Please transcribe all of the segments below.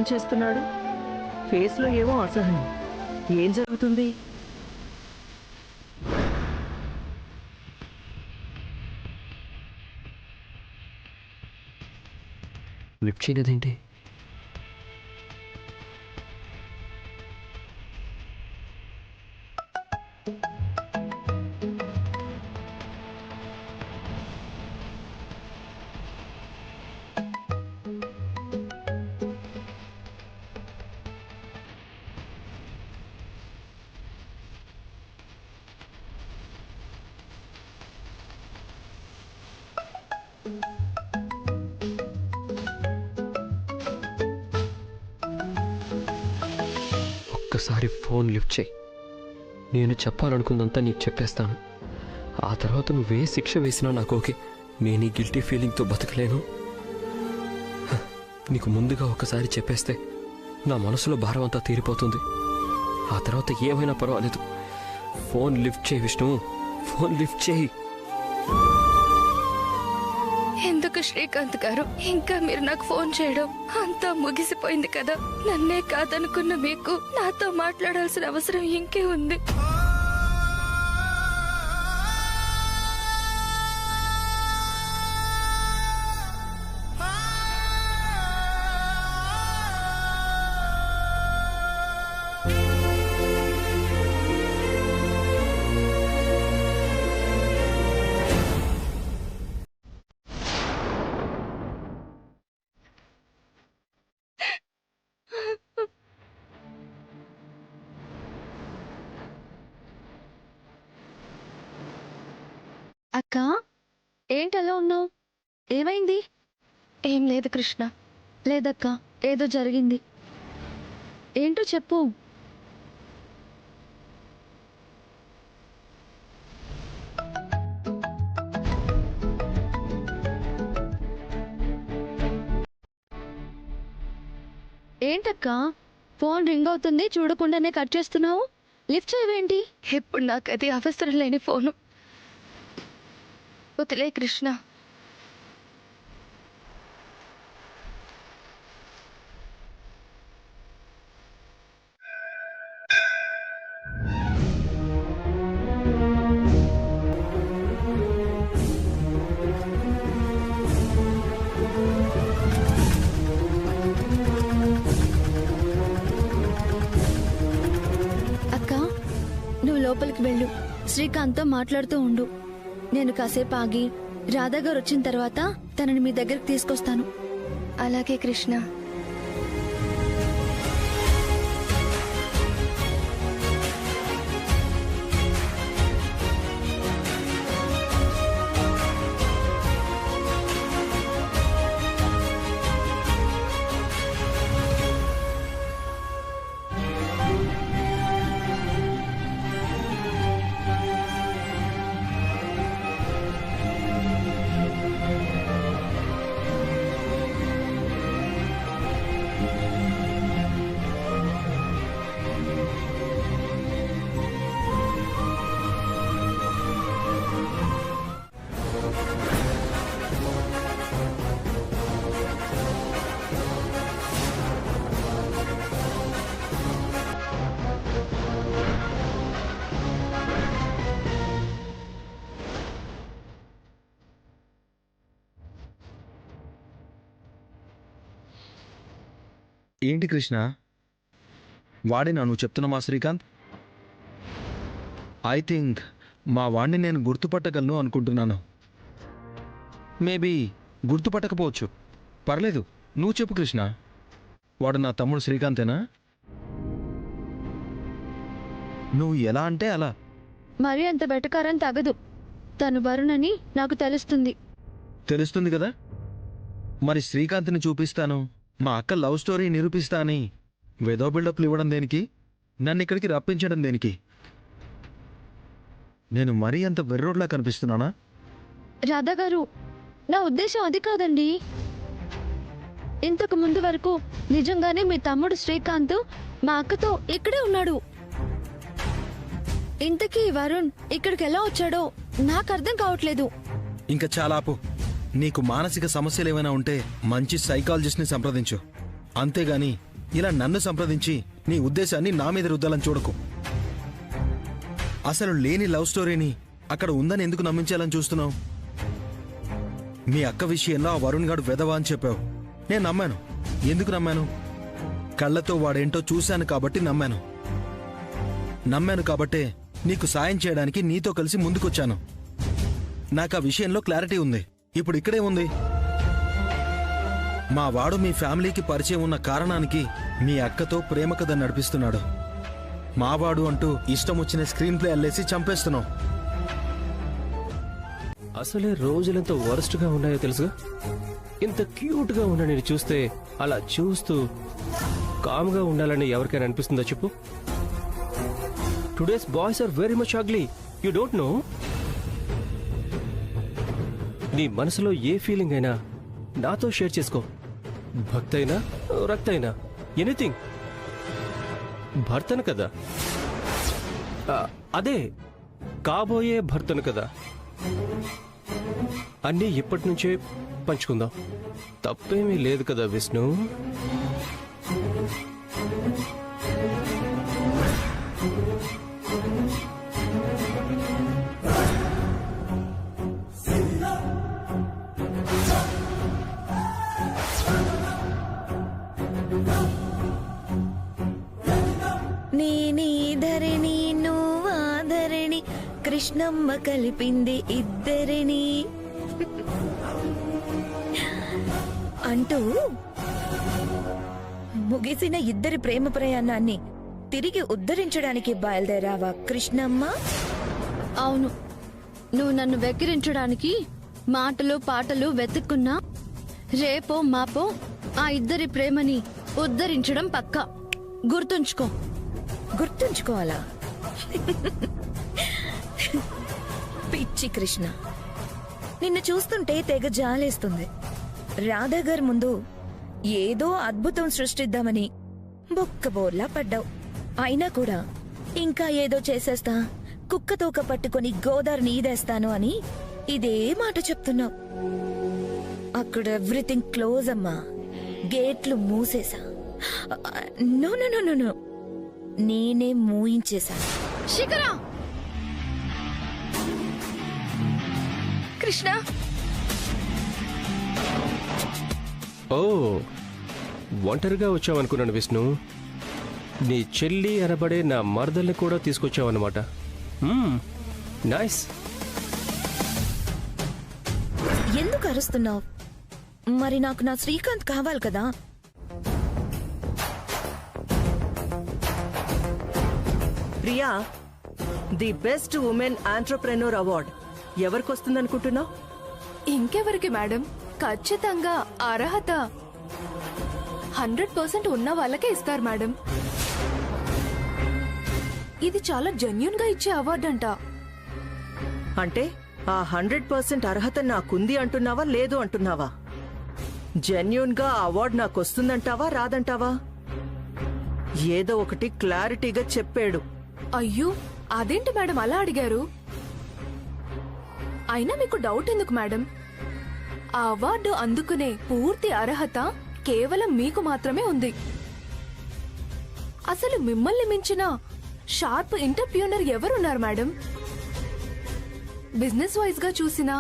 Phone చేస్తున్నాడు. ఫేస్లో ఏమో అసహనం. ఏం జరుగుతుంది? లిఫ్ట్ చేయలేదేంటి? ఒక్కసారి ఫోన్ లిఫ్ట్ చేయి. నేను చెప్పాలనుకుందంతా నీకు చెప్పేస్తాను. ఆ తర్వాత నువ్వే శిక్ష వేసినా నాకు ఓకే. నేను ఈ గిల్టీ ఫీలింగ్తో బతకలేను. నీకు ముందుగా ఒకసారి చెప్పేస్తే నా మనసులో భారం అంతా తీరిపోతుంది. ఆ తర్వాత ఏమైనా పర్వాలేదు. ఫోన్ లిఫ్ట్ చేయి విష్ణు, ఫోన్ లిఫ్ట్ చేయి. ఎందుకు శ్రీకాంత్ గారు ఇంకా మీరు నాకు ఫోన్ చేయడం? అంతా ముగిసిపోయింది కదా. నన్నే కాదనుకున్న మీకు నాతో మాట్లాడాల్సిన అవసరం ఇంకే ఉంది. అక్క, ఏంటలా ఉన్నావు? ఏమైంది? ఏం లేదు కృష్ణ. లేదక్క, ఏదో జరిగింది. ఏంటో చెప్పు. ఏంటక్క, ఫోన్ రింగ్ అవుతుంది చూడకుండానే కట్ చేస్తున్నావు? లిఫ్ట్ చేయవేంటి? ఇప్పుడు నాకు అది అవసరం లేని ఫోను. వదిలే కృష్ణ. అక్క, నువ్వు లోపలికి వెళ్ళు. శ్రీకాంత్తో మాట్లాడుతూ ఉండు. నేను కాసేపు ఆగి రాధా గారు వచ్చిన తర్వాత తనని మీ దగ్గరికి తీసుకొస్తాను. అలాగే కృష్ణ. ఏంటి కృష్ణ, వాడేనా నువ్వు చెప్తున్నా శ్రీకాంత్? ఐ థింక్ మా వాడిని నేను గుర్తుపట్టగలను అనుకుంటున్నాను. మేబీ గుర్తుపట్టకపోవచ్చు, పర్లేదు. నువ్వు చెప్పు కృష్ణ, వాడు నా తమ్ముడు శ్రీకాంతేనా? నువ్వు ఎలా అంటే అలా. మరి అంత వెటకారం తగదు. తను వరుణని నాకు తెలుస్తుంది కదా. మరి శ్రీకాంత్ని చూపిస్తాను, మా అక్క లవ్ స్టోరీ నిరూపిస్తా అని వెదో బిల్డప్లు ఇవ్వడం దేనికి? నన్ను ఇక్కడికి రప్పించడం దేనికి? నేను మరీ అంత వెర్రోడ్లా కనిపిస్తున్నానా? రాధా గారు, నా ఉద్దేశం అది కాదండి. ఇంతకు ముందు వరకు నిజంగానే మీ తమ్ముడు శ్రీకాంత్ మా అక్కతో ఇక్కడే ఉన్నాడు. ఇంతకీ వరుణ్ ఇక్కడికి ఎలా వచ్చాడో నాకు అర్థం కావట్లేదు. ఇంకా చాలా ఆపు. నీకు మానసిక సమస్యలు ఏమైనా ఉంటే మంచి సైకాలజిస్ట్ని సంప్రదించు. అంతేగాని ఇలా నన్ను సంప్రదించి నీ ఉద్దేశాన్ని నా మీద రుద్దాలని చూడకు. అసలు లేని లవ్ స్టోరీని అక్కడ ఉందని ఎందుకు నమ్మించాలని చూస్తున్నావు? మీ అక్క విషయంలో ఆ వరుణ్ గాడు వెధవా అని చెప్పావు. నేను నమ్మాను. ఎందుకు నమ్మాను? కళ్ళతో వాడేంటో చూశాను కాబట్టి నమ్మాను. కాబట్టే నీకు సాయం చేయడానికి నీతో కలిసి ముందుకొచ్చాను. నాకు ఆ విషయంలో క్లారిటీ ఉంది. ఇప్పుడు ఇక్కడే ఉంది. మా వాడు మీ ఫ్యామిలీకి పరిచయం ఉన్న కారణానికి మీ అక్కతో ప్రేమ కథ నడిపిస్తున్నాడు. మావాడు అంటూ ఇష్టం వచ్చిన స్క్రీన్ ప్లే అల్లేసి చంపేస్తున్నావు. అసలే రోజులెంత వరస్ట్గా ఉన్నాయో తెలుసుగా. ఇంత క్యూట్గా ఉన్న నేను చూస్తే అలా చూస్తూ కామ్గా ఉండాలని ఎవరికైనా అనిపిస్తుందో చెప్పు? Today's boys are very much ugly. You don't know? నీ మనసులో ఏ ఫీలింగ్ అయినా నాతో షేర్ చేసుకో. భక్తైనా రక్తైనా ఎనీథింగ్. భర్తను కదా, అదే కాబోయే భర్తను కదా. అన్నీ ఇప్పటి నుంచే పంచుకుందాం. తప్పేమీ లేదు కదా విష్ణు? నేనీ ధరణి నువ్వాధరణి కృష్ణమ్మ కలిపింది ఇద్దరిని అంటూ ముగిసిన ఇద్దరి ప్రేమ ప్రయాణాన్ని తిరిగి ఉద్ధరించడానికి బయలుదేరావా కృష్ణమ్మ? అవును, నువ్వు నన్ను వెక్కిరించడానికి మాటలు పాటలు వెతుక్కున్నా రేపో మాపో ఆ ఇద్దరి ప్రేమని ఉద్ధరించడం పక్కా. గుర్తుంచుకో. గుర్తుంచుకోవాలా? పిచ్చి కృష్ణ, నిన్ను చూస్తుంటే తెగ జాలేస్తుంది. రాధాగారి ముందు ఏదో అద్భుతం సృష్టిద్దామని బొక్కబోర్లా పడ్డావు. అయినా కూడా ఇంకా ఏదో చేసేస్తా, కుక్కతోక పట్టుకుని గోదావరిని ఈదేస్తాను అని ఇదే మాట చెప్తున్నావు. అక్కడ ఎవ్రీథింగ్ క్లోజ్ అమ్మా. గేట్లు మూసేసా. No no no no no, నేనే మూయించేశా. శిఖరా! కృష్ణ, ఓ, ఒంటరిగా వచ్చావనుకున్నాను విష్ణు. నీ చెల్లి అనబడే నా మరదల్ని కూడా తీసుకొచ్చావన్నమాట. నైస్. ఎందుకు అరుస్తున్నావు? మరి నాకు నా శ్రీకాంత్ కావాలి కదా. Priya, the best women entrepreneur award ఎవరికి వస్తుందనుకుంటున్నావు? ఇంకెవరికి మేడం? ఖచ్చితంగా అర్హత 100% ఉన్న వాళ్ళకే ఇస్తారు మేడం. ఇది చాలా జెన్యూన్ గా ఇచ్చే అవార్డు అంట. అంటే ఆ 100% అర్హత నాకుంది అంటున్నావా, లేదు అంటున్నావా? జెన్యూన్ గా అవార్డు నాకు వస్తుందంటావా, రాదంటావా? ఏదో ఒకటి క్లారిటీగా చెప్పాడు. అయ్యో, అదేంటి మేడం అలా అడిగారు? అయినా మీకు డౌట్ ఎందుకు మేడం? ఆ అవార్డు అందుకునే పూర్తి అర్హత కేవలం మీకు మాత్రమే ఉంది. అసలు మిమ్మల్ని మించిన షార్ప్ ఎంటర్‌ప్రెన్యూర్ ఎవరున్నారు మేడం? బిజినెస్ వైజ్ గా చూసినా,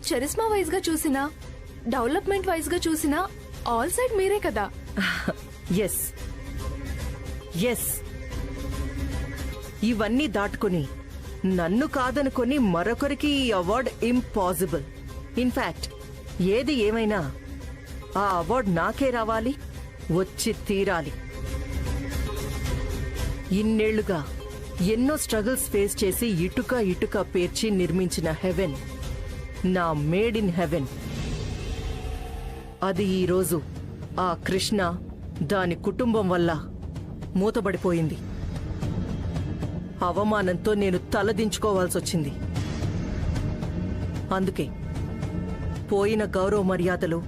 చరిస్మా వైజ్ గా చూసినా, డెవలప్మెంట్ వైజ్ గా చూసినా ఆల్ సైడ్ మీరే కదా. ఎస్ ఎస్, ఇవన్నీ దాటుకుని నన్ను కాదనుకొని మరొకరికి ఈ అవార్డ్ ఇంపాసిబుల్. ఇన్ఫాక్ట్ ఏది ఏమైనా ఆ అవార్డ్ నాకే రావాలి, వచ్చి తీరాలి. ఇన్నేళ్లుగా ఎన్నో స్ట్రగుల్స్ ఫేస్ చేసి ఇటుక ఇటుక పేర్చి నిర్మించిన హెవెన్, నా మేడ్ ఇన్ హెవెన్, అది ఈరోజు ఆ కృష్ణ దాని కుటుంబం వల్ల మూతబడిపోయింది. అవమానంతో నేను తలదించుకోవాల్సొచ్చింది. అందుకే పోయిన గౌరవ మర్యాదలు,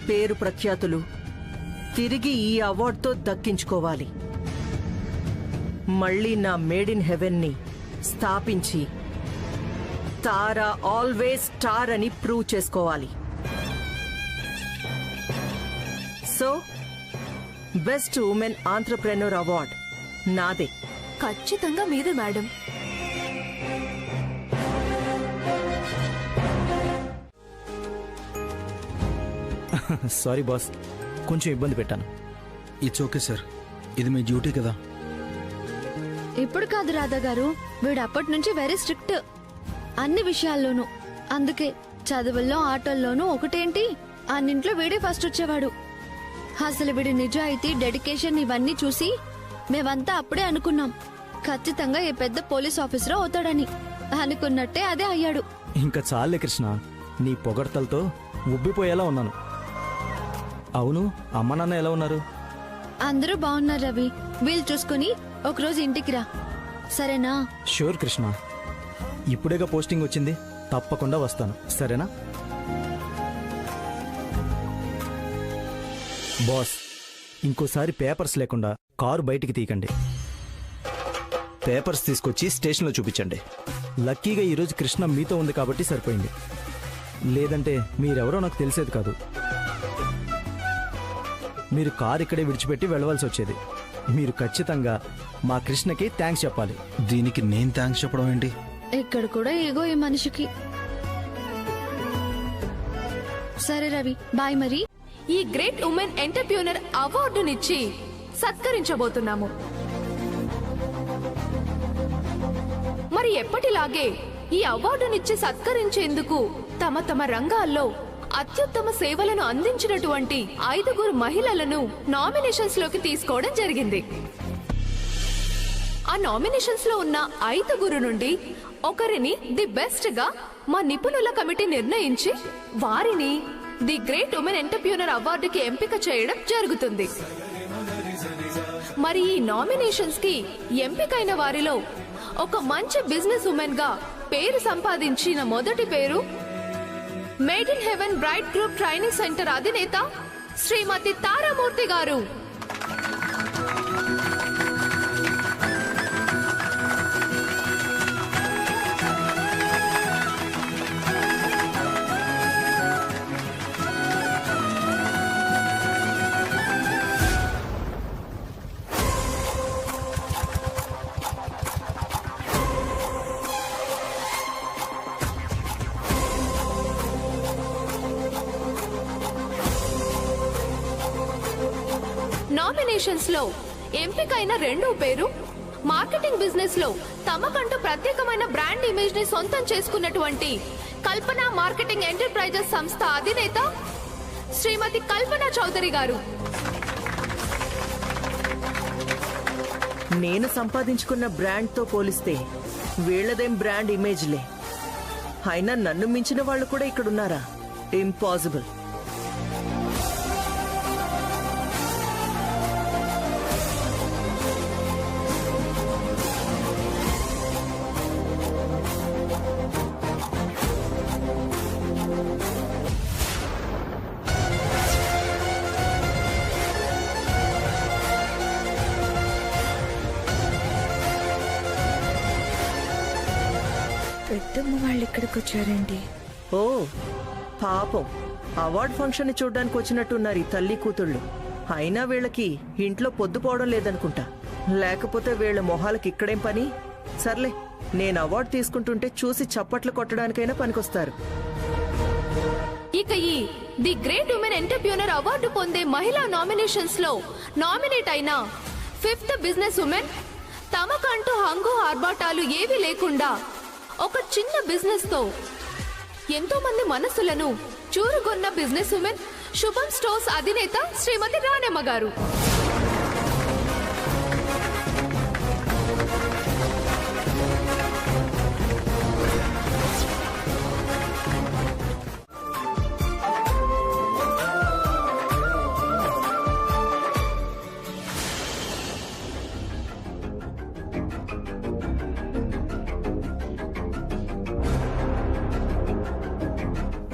పేరు ప్రఖ్యాతులు తిరిగి ఈ అవార్డుతో దక్కించుకోవాలి. మళ్ళీ నా మేడ్ ఇన్ హెవెన్ ని స్థాపించి తారా ఆల్వేస్ స్టార్ అని ప్రూవ్ చేసుకోవాలి. So best women entrepreneur award నాదే. ఖచ్చితంగా మీదే మేడం. సారీ బాస్, కొంచెం ఇబ్బంది పెట్టాను. ఇట్స్ ఓకే సార్, ఇది మీ డ్యూటీ కదా. ఇప్పుడు కాదు రాధా గారు, వీడు అప్పటి నుంచి వెరీ స్ట్రిక్ట్ అన్ని విషయాల్లోనూ. అందుకే చదువుల్లో ఆటల్లోనూ ఒకటేంటి అన్నింట్లో వీడే ఫస్ట్ వచ్చేవాడు. అసలు వీడి నిజాయితీ, డెడికేషన్ ఇవన్నీ చూసి మేమంతా అప్పుడే అనుకున్నాం ఖచ్చితంగా ఏ పెద్ద పోలీస్ ఆఫీసర్ అవుతాడని. అనుకున్నట్టే అదే అయ్యాడు. ఇంకా చాలే కృష్ణ, నీ పొగడ్తలతో ఉబ్బిపోయేలా ఉన్నాను. అవును, అమ్మ నాన్న ఎలా ఉన్నారు? అందరూ బాగున్నారు రవి. వీళ్ళు చూసుకుని ఒకరోజు ఇంటికి రా, సరేనా? షూర్ కృష్ణ, ఇప్పుడేగా పోస్టింగ్ వచ్చింది, తప్పకుండా వస్తాను, సరేనా? బాస్, ఇంకోసారి పేపర్స్ లేకుండా కారు బయటికి తీయకండి. పేపర్స్ తీసుకొచ్చి స్టేషన్లో చూపించండి. లక్కీగా ఈరోజు కృష్ణ మీతో ఉంది కాబట్టి సరిపోయింది, లేదంటే మీరెవరో నాకు తెలిసేది కాదు. మీరు కారు ఇక్కడే విడిచిపెట్టి వెళ్ళవలసి వచ్చేది. మీరు ఖచ్చితంగా మా కృష్ణకి థ్యాంక్స్ చెప్పాలి. దీనికి నేను థ్యాంక్స్ చెప్పడం ఏంటి? ఇక్కడ కూడా ఏగో ఈ మనిషికి. సరే రవి, బాయ్. మరి ఈ గ్రేట్ ఉమెన్ ఎంటర్ప్రెన్యూర్ అవార్డునిచ్చి సత్కరించబోతున్నాము. మరి ఎప్పటిలాగే ఈ అవార్డునిచ్చి సత్కరించేందుకు తమ తమ రంగాల్లో అత్యుత్తమ సేవలను అందించినటువంటి 5 మహిళలను నామినేషన్స్ లోకి తీసుకోవడం జరిగింది. ఆ నామినేషన్స్ లో ఉన్న 5 నుండి ఒకరిని ది బెస్ట్ గా మా నిపుణుల కమిటీ నిర్ణయించి వారిని ది గ్రేట్ ఉమెన్ ఎంటర్ప్రెన్యూర్ అవార్డుకి ఎంపిక చేయడం జరుగుతుంది. మరి ఈ నామినేషన్స్ కి ఎంపికైన వారిలో ఒక మంచి బిజినెస్ ఉమెన్ గా పేరు సంపాదించిన మొదటి పేరు made in haven bright group training centre అధినేత శ్రీమతి తారామూర్తి గారు. నామినేషన్స్ లో ఎంపికైన రెండో పేరు మార్కెటింగ్ బిజినెస్ లో తమకంటూ ప్రత్యేకమైన బ్రాండ్ ఇమేజ్ ని సొంతం చేసుకున్నటువంటి కల్పన మార్కెటింగ్ ఎంటర్ప్రైజెస్ సంస్థ అధినేత శ్రీమతి కల్పన చౌదరి గారు. నేను సంపాదించుకున్న బ్రాండ్ తో పోలిస్తే వీళ్ళదేం బ్రాండ్ ఇమేజ్లే. అయినా నన్ను మించిన వాళ్ళు కూడా ఇక్కడున్నారా? ఇంపాసిబుల్. పెద్దమ్మ వాళ్ళు ఇక్కడికి వచ్చారండి. ఓ పాపం, అవార్డ్ ఫంక్షన్ ని చూడ్డానికి వచ్చినట్టున్నారు ఈ తల్లి కూతుళ్ళు. అయినా వీళ్ళకి ఇంట్లో పొద్దుపోవడం లేదనుకుంటా, లేకపోతే వీళ్ళ మొహాలకి ఇక్కడేం పని? సర్లే, నేను అవార్డు తీసుకుంటుంటే చూసి చప్పట్లు కొట్టడానికైనా పనికొస్తారు. ఇక ఈ the great women entrepreneur award పొందే మహిళా నామినేషన్స్ లో నామినేట్ అయిన 5th బిజినెస్ ఉమెన్ తమకంటూ హంగు ఆర్భాటాలు ఏవి లేకుండా ఒక చిన్న బిజినెస్ తో ఎంతో మంది మనసులను చూరుగొన్న బిజినెస్ ఉమెన్ శుభం స్టోర్స్ అధినేత శ్రీమతి రాణమ్మ గారు.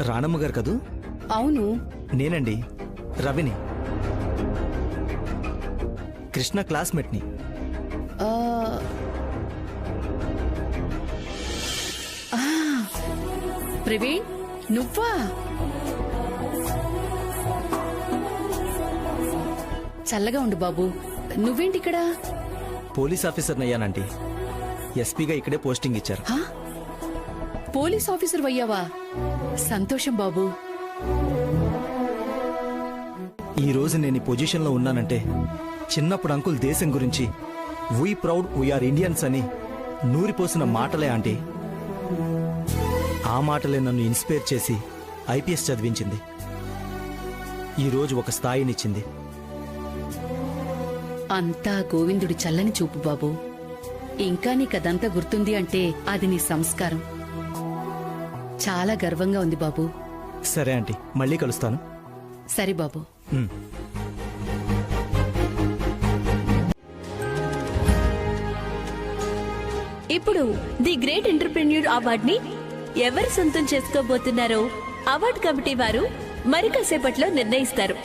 రాణమ్మ గారు కదూ? అవును, నేనండి, రవిని, కృష్ణ క్లాస్మేట్ని. ఆ, ఆ, ప్రవీణ్ నువ్వా? చల్లగా ఉండు బాబు. నువ్వేంటిక్కడ? పోలీస్ ఆఫీసర్ని అయ్యానంటీ. ఎస్పీగా ఇక్కడే పోస్టింగ్ ఇచ్చారు. హా? పోలీస్ ఆఫీసర్ అయ్యావా? సంతోషం బాబు. ఈ రోజు నేను ఈ పొజిషన్లో ఉన్నానంటే చిన్నప్పుడు అంకుల్ దేశం గురించి వీ ప్రౌడ్ వీఆర్ ఇండియన్స్ అని నూరిపోసిన మాటలే ఆంటీ. ఆ మాటలే నన్ను ఇన్స్పైర్ చేసి ఐపీఎస్ చదివించింది. ఈరోజు ఒక స్థాయినిచ్చింది. అంతా గోవిందుడి చల్లని చూపు బాబు. ఇంకా నీకదంతా గుర్తుంది అంటే అది నీ సంస్కారం. చాలా గర్వంగా ఉంది బాబు. సరే ఆంటీ, మళ్ళీ కలుస్తాను. సరే బాబు. ఉమ్. ఇప్పుడు ది గ్రేట్ ఎంటర్‌ప్రెన్యూర్ అవార్డుని ఎవరు సొంతం చేసుకోబోతున్నారో అవార్డు కమిటీ వారు మరి కాసేపట్లో నిర్ణయిస్తారు.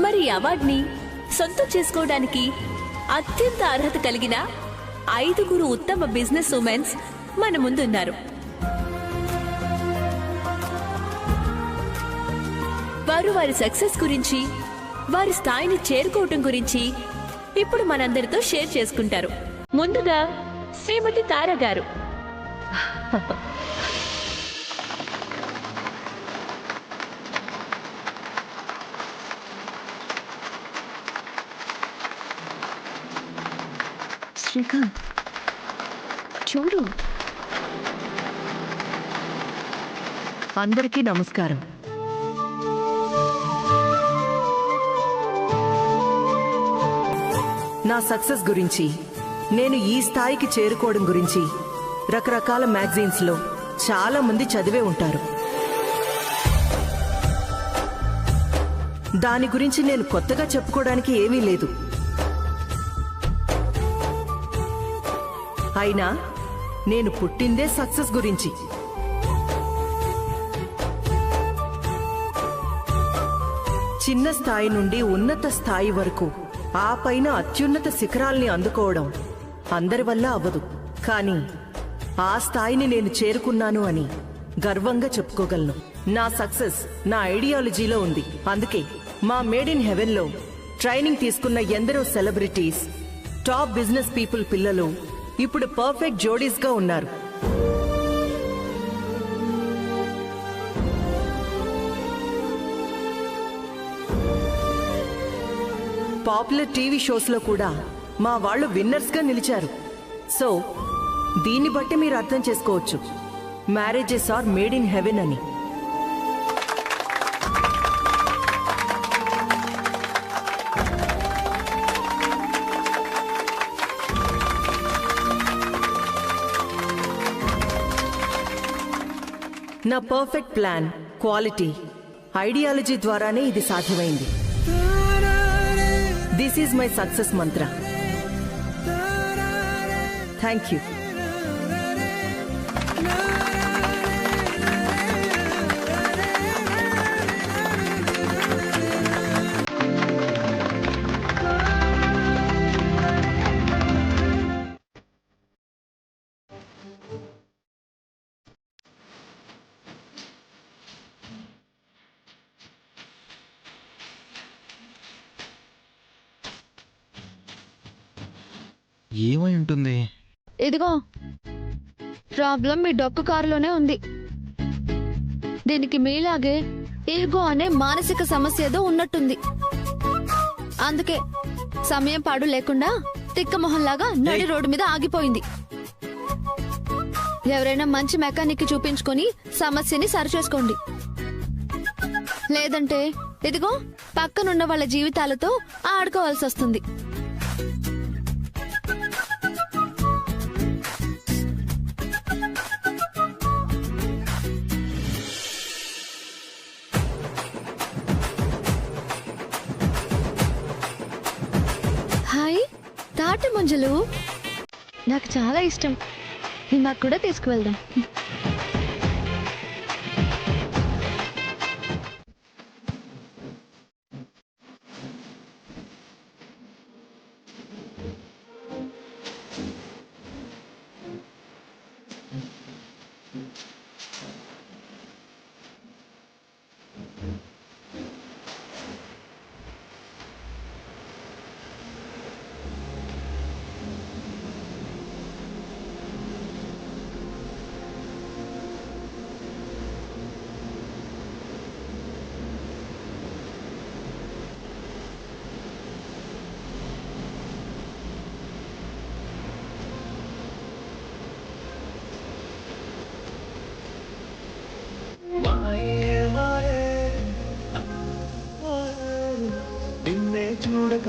మరి ఈ అవార్డుని సొంతం చేసుకోవడానికి అత్యంత అర్హత కలిగిన 5 ఉత్తమ బిజినెస్ ఉమెన్స్ మన ముందున్నారు. వారు వారి సక్సెస్ గురించి, వారి స్థాయిని చేరుకోవటం గురించి ఇప్పుడు మనందరితో షేర్ చేసుకుంటారు. ముందుగా శ్రీమతి తారా గారు. శ్రీకాంత్ చూడు. అందరికీ నమస్కారం. నా సక్సెస్ గురించి, నేను ఈ స్థాయికి చేరుకోవడం గురించి రకరకాల మ్యాగజైన్స్ లో చాలా మంది చదివే ఉంటారు. దాని గురించి నేను కొత్తగా చెప్పుకోవడానికి ఏమీ లేదు. అయినా నేను పుట్టిందే సక్సెస్ గురించి. చిన్న స్థాయి నుండి ఉన్నత స్థాయి వరకు, ఆ పైన అత్యున్నత శిఖరాల్ని అందుకోవడం అందరి వల్ల అవ్వదు. కానీ ఆ స్థాయిని నేను చేరుకున్నాను అని గర్వంగా చెప్పుకోగలను. నా సక్సెస్ నా ఐడియాలజీలో ఉంది. అందుకే మా మేడ్ ఇన్ హెవెన్ లో ట్రైనింగ్ తీసుకున్న ఎందరో సెలబ్రిటీస్, టాప్ బిజినెస్ పీపుల్ పిల్లలు ఇప్పుడు పర్ఫెక్ట్ జోడీస్ గా ఉన్నారు. పాపులర్ టీవీ షోస్ లో కూడా మా వాళ్ళు విన్నర్స్ గా నిలిచారు. సో దీన్ని బట్టి మీరు అర్థం చేసుకోవచ్చు, marriages are made in heaven అని. నా పర్ఫెక్ట్ ప్లాన్, క్వాలిటీ, ఐడియాలజీ ద్వారానే ఇది సాధ్యమైంది. This is my success mantra. Thank you. ఏమై ఉంటుంది? ఇదిగో ప్రాబ్లం మీ డొక్కు కారులోనే ఉంది. దీనికి మీలాగే ఈగో అనే మానసిక సమస్య ఏదో ఉన్నట్టుంది. అందుకే సమయం పాడు లేకుండా తిక్కమొహంలాగా నడి రోడ్డు మీద ఆగిపోయింది. ఎవరైనా మంచి మెకానిక్ చూపించుకొని సమస్యని సరిచేసుకోండి. లేదంటే ఇదిగో పక్కనున్న వాళ్ళ జీవితాలతో ఆడుకోవాల్సి వస్తుంది. హాయ్ తాటి ముంజలు నాకు చాలా ఇష్టం. నాకు కూడా తీసుకువెళ్దాం.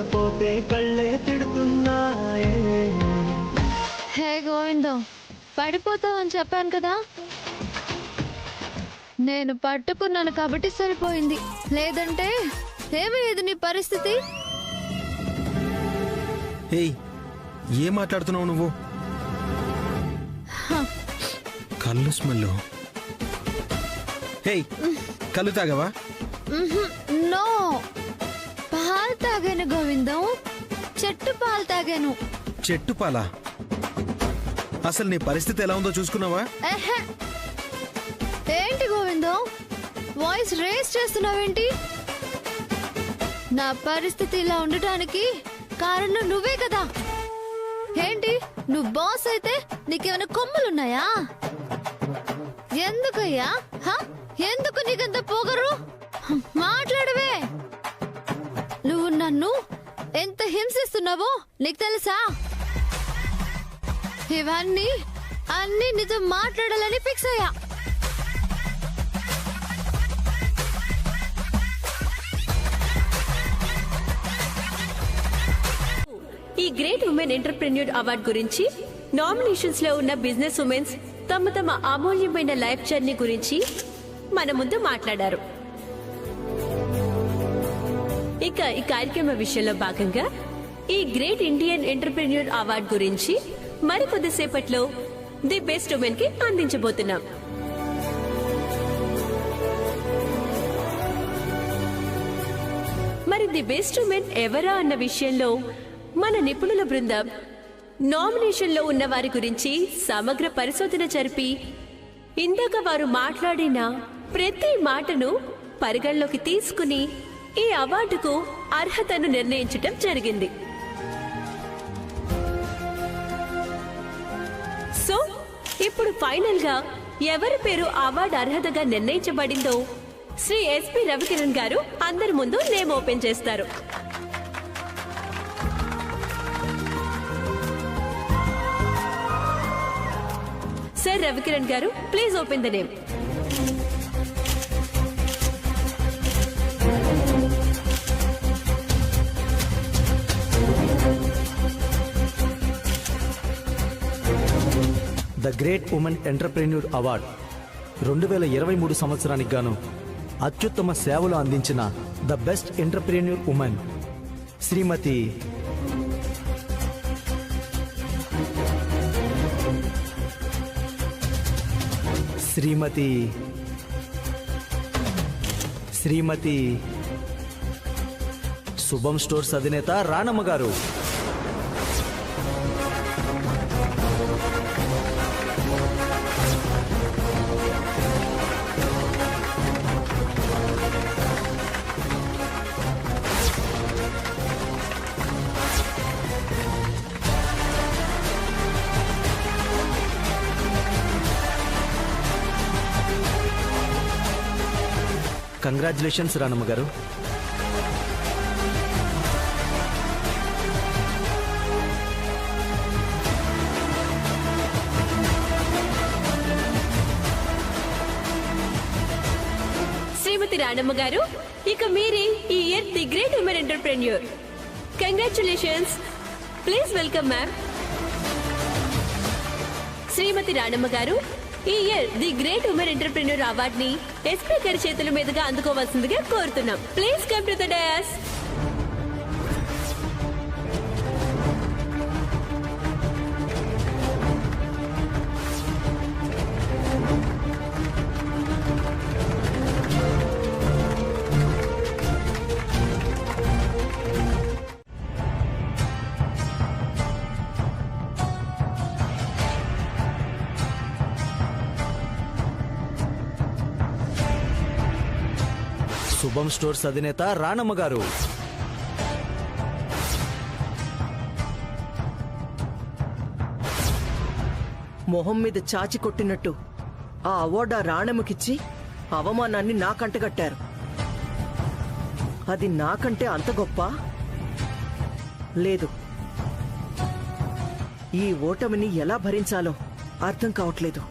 చూడకపోతే కళ్ళే తిడుతున్నాయే. హే గోవిందం, పడిపోతావని చెప్పాను కదా. నేను పట్టుకున్నాను కాబట్టి సరిపోయింది, లేదంటే ఏమయ్యేది నీ పరిస్థితి? ఏయ్, ఏం మాట్లాడుతున్నావు నువ్వు? కళ్ళు స్మెల్. హే, కళ్ళు తాగవా? నో, పాలు తాగాను గోవిందం, చెట్టు పాలు తాగాను. చెట్టు పాలా? అసలు నీ పరిస్థితి ఎలా ఉందో చూసుకున్నావా? ఏంటి గోవిందం, వాయిస్ రేస్ చేస్తున్నావేంటి? నా పరిస్థితి ఇలా ఉండటానికి కారణం నువ్వే కదా. ఏంటి, నువ్వు బాస్ అయితే నీకేమైనా కొమ్ములున్నాయా? ఎందుకయ్యా, ఎందుకు నీకంత పొగరు? మాట్లాడవే. నువ్వు నన్ను ఎంత హింసిస్తున్నావో నీకు తెలుసా? ఇవన్నీ అన్ని నీతో మాట్లాడాలని ఫిక్స్ అయ్యా. ఈ గ్రేట్ ఉమెన్ ఎంటర్‌ప్రెన్యూర్ అవార్డ్ గురించి నామినేషన్స్ లో ఉన్న బిజినెస్ ఉమెన్స్ తమ తమ అమూల్యమైన లైఫ్ జర్నీ గురించి మన ముందు మాట్లాడారు. ఇక ఈ కార్యక్రమ విషయంలో భాగంగా ఈ గ్రేట్ ఇండియన్ ఎంటర్‌ప్రెన్యూర్ అవార్డ్ గురించి మరికొద్దిసేపట్లో ది బెస్ట్ ఉమెన్ కి అందించబోతున్నాం. మరి ది బెస్ట్ ఉమెన్ ఎవరా అన్న విషయంలో మన నిపుణుల బృందం నామినేషన్ లో ఉన్న వారి గురించి సమగ్ర పరిశోధన జరిపి ఇందాక వారు మాట్లాడిన ప్రతి మాటను పరిగణలోకి తీసుకుని ఈ అవార్డుకు అర్హతను నిర్ణయించటం జరిగింది. సో ఇప్పుడు ఫైనల్ గా ఎవరి పేరు అవార్డు అర్హతగా నిర్ణయించబడిందో శ్రీ ఎస్పి రవికిరణ్ గారు అందరి ముందు నేమ్ ఓపెన్ చేస్తారు. Sir Ravikiran Garu, please open the name. The great women entrepreneur award 2023 సంవత్సరానికి గాను అత్యుత్తమ సేవలు అందించిన ద బెస్ట్ ఎంటర్‌ప్రెన్యూర్ ఉమెన్ శ్రీమతి శుభం స్టోర్స్ అధినేత రాణమ్మ గారు. కంగ్రాచులేషన్స్ రాణమ్మ గారు. శ్రీమతి రాణమ్మ గారు, ఇక మీరే ఈ year the great women entrepreneur. Congratulations. Please welcome ma'am. Shrimati Ranamma garu, ఈ year the great women entrepreneur award ని ఎస్పీ గారి చేతుల మీదుగా అందుకోవాల్సిందిగా కోరుతున్నాం. Please come to the dais. Shubham Stores అధినేత రాణమ్మ గారు. మొహం మీద చాచి కొట్టినట్టు ఆ అవార్డు ఆ రాణమ్మకిచ్చి అవమానాన్ని నాకంటగట్టారు. అది నాకంటే అంత గొప్ప లేదు. ఈ ఓటమిని ఎలా భరించాలో అర్థం కావట్లేదు.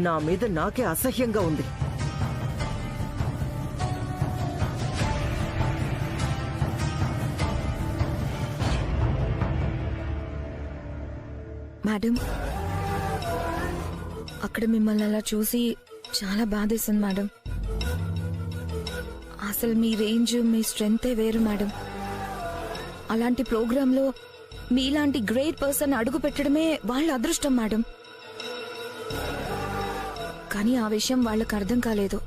నా మీద నాకే అసహ్యంగా ఉంది. మేడం, అక్కడ మిమ్మల్ని అలా చూసి చాలా బాధేసింది మేడం. అసలు మీ రేంజ్, మీ స్ట్రెంగ్తే వేరు మేడం. అలాంటి ప్రోగ్రాంలో మీలాంటి గ్రేట్ పర్సన్ అడుగు పెట్టడమే వాళ్ళ అదృష్టం మేడం. కానీ ఆ విషయం వాళ్ళకి అర్థం కాలేదు.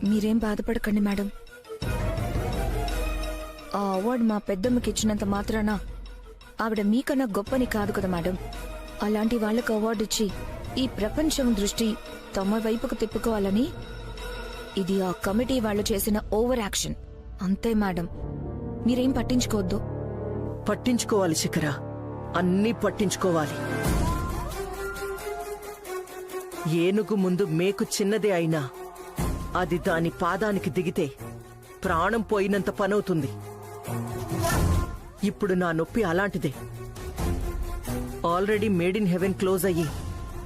మీరేం బాధపడకండి మేడం. ఆ అవార్డు మా పెద్దమ్మకి ఇచ్చినంత మాత్రాన ఆవిడ మీకన్నా గొప్పని కాదు కదా మేడం. అలాంటి వాళ్లకు అవార్డు ఇచ్చి ఈ ప్రపంచం దృష్టి తమ వైపుకు తిప్పుకోవాలని ఇది ఆ కమిటీ వాళ్ళు చేసిన ఓవర్ యాక్షన్. అంతే మేడం, మీరేం పట్టించుకోవద్దు. పట్టించుకోవాలి శిఖర, అన్నీ పట్టించుకోవాలి. ఏనుగు ముందు మేకు చిన్నదే అయినా అది దాని పాదానికి దిగితే ప్రాణం పోయినంత పనవుతుంది. ఇప్పుడు నా నొప్పి అలాంటిదే. Already made in haven close అయ్యి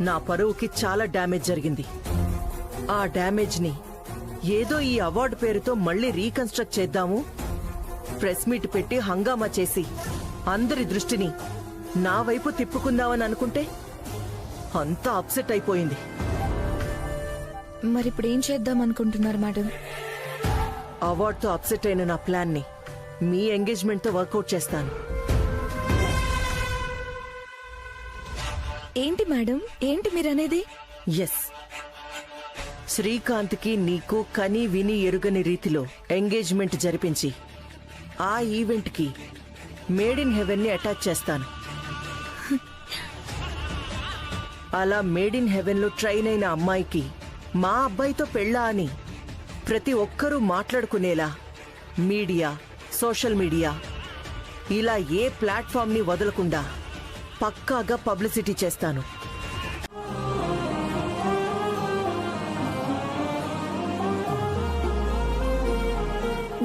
నా పరువుకి చాలా డ్యామేజ్ జరిగింది. ఆ డ్యామేజ్ ని ఏదో ఈ అవార్డు పేరుతో మళ్ళీ రీకన్స్ట్రక్ట్ చేద్దాము, ప్రెస్ మీట్ పెట్టి హంగామా చేసి అందరి దృష్టిని నా వైపు తిప్పుకుందామని అనుకుంటే అంతా అప్సెట్ అయిపోయింది. మరిప్పుడు ఏం చేద్దాం అనుకుంటున్నారు మేడం? అవార్డుతో అప్సెట్ అయిన నా ప్లాన్ ని మీ ఎంగేజ్మెంట్ తో వర్కౌట్ చేస్తాను. ఏంటి మేడం, ఏంటి మీరనేది? ఎస్, శ్రీకాంత్ కి నీకు కని విని ఎరుగని రీతిలో ఎంగేజ్మెంట్ జరిపించి ఆ ఈవెంట్ కి మేడ్ ఇన్ హెవెన్ ని అటాచ్ చేస్తాను. అలా మేడ్ ఇన్ హెవెన్ లో ట్రైన్ అయిన అమ్మాయికి మా అబ్బాయితో పెళ్ళా అని ప్రతి ఒక్కరూ మాట్లాడుకునేలా మీడియా, సోషల్ మీడియా ఇలా ఏ ప్లాట్ఫామ్ ని వదలకుండా పక్కాగా పబ్లిసిటీ చేస్తాను.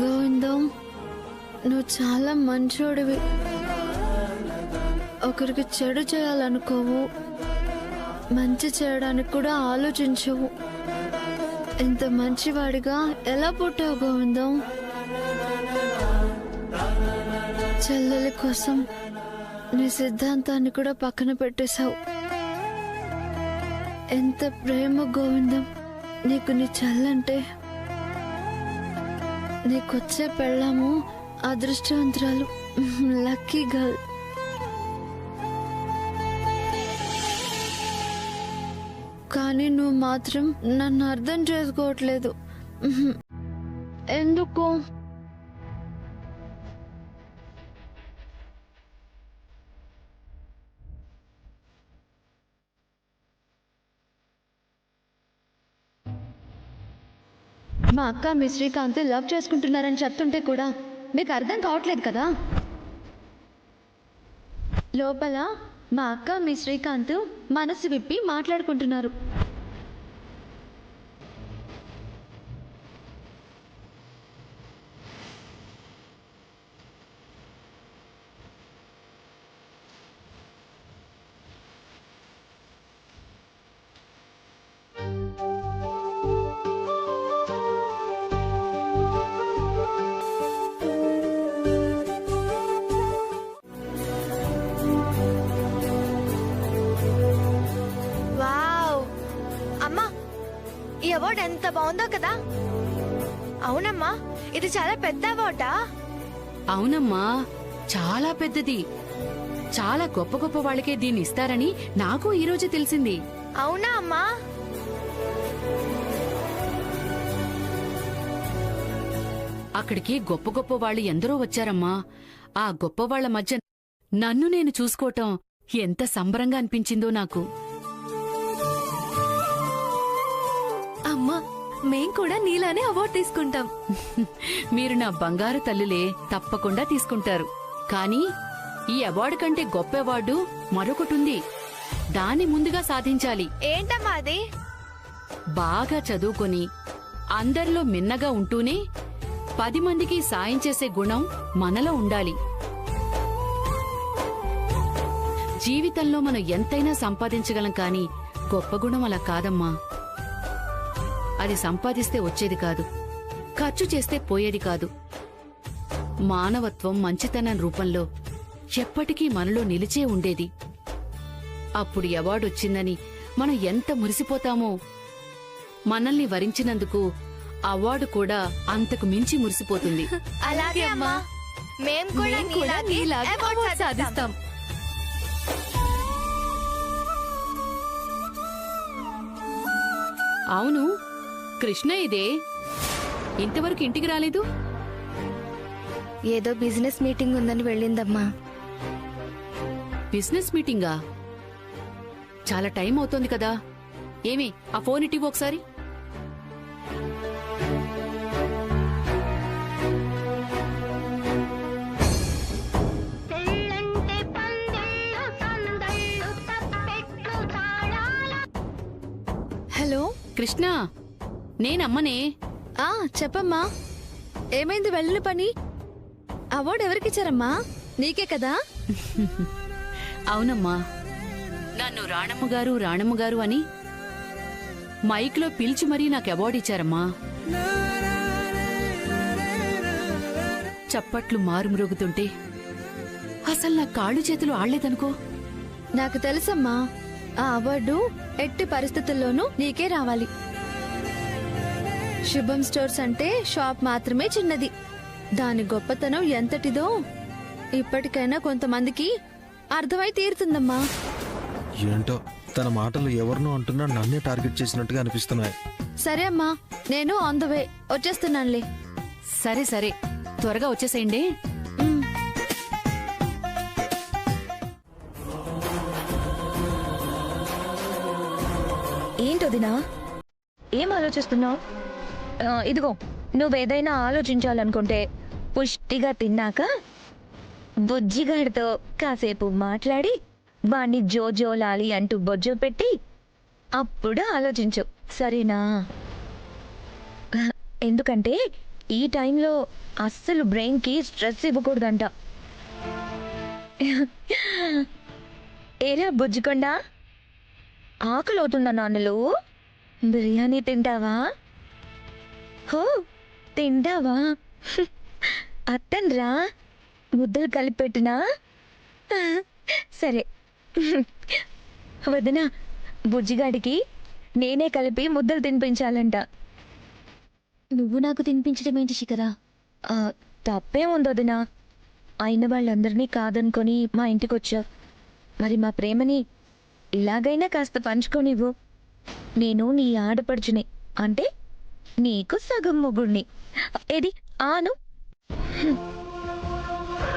గోవిందం, నువ్వు చాలా మంచోడివి. ఒకరికి చెడు చేయాలనుకోవు, మంచి చేయడానికి కూడా ఆలోచించవు. ఇంత మంచివాడిగా ఎలా పుట్టావు గోవిందం? చెల్లెలి కోసం నీ సిద్ధాంతాన్ని కూడా పక్కన పెట్టేశావు. ఎంత ప్రేమ గోవిందం నీకు నీ చెల్లంటే. నీకొచ్చే పెళ్ళాము అదృష్టవంతురాలు, లక్కీ గర్ల్. కానీ నువ్వు మాత్రం నన్ను అర్థం చేసుకోవట్లేదు. ఎందుకు? మా అక్క మీ శ్రీకాంత్ లవ్ చేసుకుంటున్నారని చెప్తుంటే కూడా మీకు అర్థం కావట్లేదు కదా. లోపల మా అక్క మీ శ్రీకాంత్ మనసు విప్పి మాట్లాడుకుంటున్నారు. ఈ అవార్డు ఎంత బాగుందో కదా. అవునమ్మా, ఇది చాలా పెద్ద అవార్డా? అవునమ్మా, చాలా పెద్దది. చాలా గొప్ప గొప్ప వాళ్ళకే దీన్ని ఇస్తారని నాకు ఈ రోజు తెలిసింది. అవునా అమ్మా? అక్కడికి గొప్ప గొప్ప వాళ్ళు ఎందరో వచ్చారమ్మా. ఆ గొప్ప వాళ్ల మధ్య నన్ను నేను చూసుకోవటం ఎంత సంబరంగా అనిపించిందో నాకు. అమ్మా, మేం కూడా నీలానే అవార్డు తీసుకుంటాం. మీరు నా బంగారు తల్లులే, తప్పకుండా తీసుకుంటారు. కానీ ఈ అవార్డు కంటే గొప్ప అవార్డు మరొకటుంది. దాన్ని ముందుగా సాధించాలి. ఏంటమ్మా అది? బాగా చదువుకొని అందరిలో మిన్నగా ఉంటూనే 10 మందికి సాయం చేసే గుణం మనలో ఉండాలి. జీవితంలో మనం ఎంతైనా సంపాదించగలం, కానీ గొప్ప గుణం అలా కాదమ్మా. అది సంపాదిస్తే వచ్చేది కాదు, ఖర్చు చేస్తే పోయేది కాదు. మానవత్వం, మంచితనం రూపంలో ఎప్పటికీ మనలో నిలిచే ఉండేది. అప్పుడు అవార్డు వచ్చిందని మనం ఎంత మురిసిపోతామో మనల్ని వరించినందుకు అవార్డు కూడా అంతకు మించి మురిసిపోతుంది. అలాగే అమ్మా, మేం కూడా నీలాగే అవార్డు సాధిస్తాం. అవును, కృష్ణ ఇదే ఇంతవరకు ఇంటికి రాలేదు. ఏదో బిజినెస్ మీటింగ్ ఉందని వెళ్ళిందమ్మా. బిజినెస్ మీటింగా? చాలా టైం అవుతోంది కదా. ఏమి ఆ ఫోన్ ఇటీవ్ ఒకసారి. హలో కృష్ణ, నేనమ్మనే. చెప్పమ్మా, ఏమైంది వెళ్ళిన పని? అవార్డు ఎవరికిచ్చారమ్మా? నీకే కదా? అవునమ్మా, నన్ను రాణమ్మ గారు అని మైక్లో పిలిచి మరీ నాకు అవార్డు ఇచ్చారమ్మా. చప్పట్లు మారుమ్రోగుతుంటే అసలు నా కాళ్ళు చేతులు ఆడలేదనుకో. నాకు తెలుసమ్మా, ఆ అవార్డు ఎట్టి పరిస్థితుల్లోనూ నీకే రావాలి. శుభం స్టోర్స్ అంటే షాప్ మాత్రమే చిన్నది, దాని గొప్పతనం ఎంతటిదో ఇప్పటికైనా కొంతమందికి అర్థమై తీరుతుందమ్మా. ఏంటో తన మాటలు ఎవరినో అంటున్నా నన్నే టార్గెట్ చేసినట్టుగా అనిపిస్తున్నాయి. సరే అమ్మా, నేను ఆన్ ద వే వచ్చేస్తున్నానులే. సరే సరే, త్వరగా వచ్చేసేయండి. ఏంటోదినా, ఏం ఆలోచిస్తున్నావు? ఇదిగో, నువ్వేదైనా ఆలోచించాలనుకుంటే పుష్టిగా తిన్నాక బుజ్జిగాడితో కాసేపు మాట్లాడి వాణ్ణి జోజోలాలి అంటూ బొజ్జో పెట్టి అప్పుడు ఆలోచించు, సరేనా? ఎందుకంటే ఈ టైంలో అస్సలు బ్రెయిన్కి స్ట్రెస్ ఇవ్వకూడదంట. ఏరా బుజ్జికొండా, ఆకలి అవుతుందా నాన్నలు? బిర్యానీ తింటావా? హో, తింటావా? అత్తన్రా, ముద్దలు కలిపెట్టినా? సరే వదినా, బుజ్జిగాడికి నేనే కలిపి ముద్దలు తినిపించాలంట. నువ్వు నాకు తినిపించడం ఏంటి శిఖరా? తప్పే ఉంది వదినా, అయిన వాళ్ళందరినీ కాదనుకొని మా ఇంటికి వచ్చావు. మరి మా ప్రేమని ఇలాగైనా కాస్త పంచుకోనివ్వు. నేను నీ ఆడపడుచుని, అంటే నీకు సగం మొగుడిని. ఏది ఆను.